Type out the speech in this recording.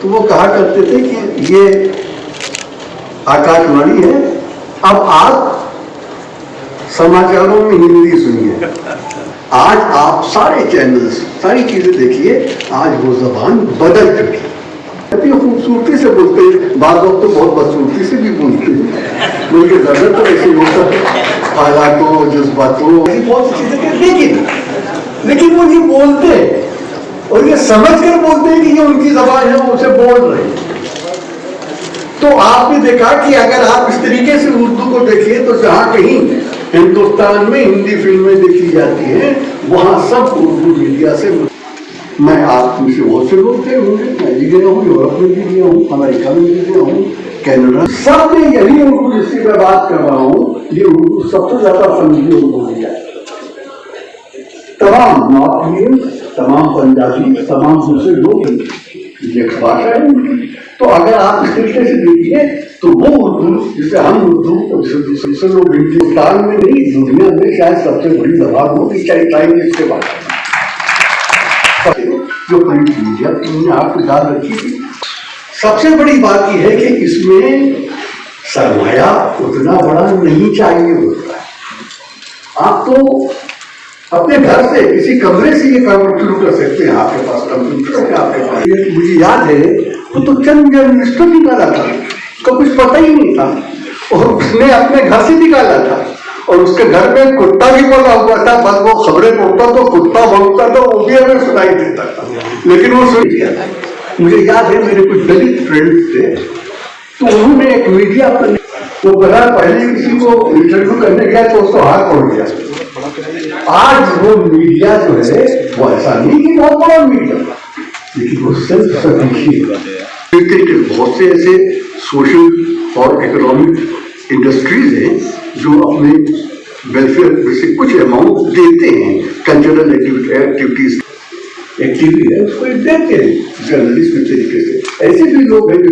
तो वो कहा करते थे कि ये आकाशवाणी है, अब आप समाचारों में हिंदी सुनिए। आज आप सारे चैनल्स, सारी चीजें देखिए, आज वो जबान बदल चुकी है। खूबसूरती से बोलते हैं, बाद वक्त तो बहुत बदसूरती से भी बोलते हैं, बल्कि ज्यादा तो ऐसे होता है हालातों जज्बातों बहुत चीजें, लेकिन वो ये बोलते हैं और ये समझ कर बोलते हैं कि ये उनकी जबान है, वो उसे बोल रहे हैं। तो आपने देखा कि अगर आप इस तरीके से उर्दू को देखिए तो जहां कहीं हिंदुस्तान में हिंदी फिल्में देखी जाती हैं, वहां सब उर्दू मीडिया से। मैं आप में से बहुत से लोग थे होंगे, मैं भी गया हूँ, यूरोप में भी गया हूँ, अमेरिका में भी गया हूँ, कनाडा, सब में यही उर्दू जिसकी मैं बात कर रहा हूँ, ये उर्दू सबसे ज्यादा समझी उर्दू है। तमाम नॉर्थ इंडियन, तमाम पंजाबी, तमाम दूसरे लोग ये भाषा है उनकी। तो अगर आप इस तरीके से देखिए तो वो उर्दू जिसे हम उर्दू दूसरे लोग हिंदुस्तान में नहीं, दुनिया में शायद सबसे बड़ी जबान होगी, चाहे चाइनीज के बाद जो प्रिंट मीडिया तुमने आपको याद रखी थी। सबसे बड़ी बात यह है कि इसमें सरमाया उतना बड़ा नहीं चाहिए होता है। आप तो अपने घर से किसी कमरे से ये काम शुरू कर सकते हैं, आपके पास कंप्यूटर है, आपके पास। मुझे याद है वो तो चंद जर्नलिस्टों निकाला था, उसको कुछ पता ही नहीं था, और उसने अपने घर से निकाला था, और उसके घर में कुत्ता भी पला हुआ था। बस वो खबरें पढ़ता तो कुत्ता भौंकता तो वो भी हमें सुनाई देता था, लेकिन वो सुन लिया था। मुझे याद है मेरे कुछ दलित फ्रेंड्स थे, तो उन्होंने एक मीडिया पर वो बगैर पहले किसी को इंटरव्यू करने गया तो उसको हाथ पड़ गया। आज वो मीडिया जो है वो ऐसा नहीं कि बहुत बड़ा मीडिया, लेकिन वो सेल्फ सफिशिएंट। बहुत से ऐसे सोशल और इकोनॉमिक इंडस्ट्रीज हैं जो अपने वेलफेयर से कुछ अमाउंट देते हैं, कल्चरल एक्टिविटीज है उसको देते हैं जर्नलिस्ट के तरीके से। ऐसे भी लोग हैं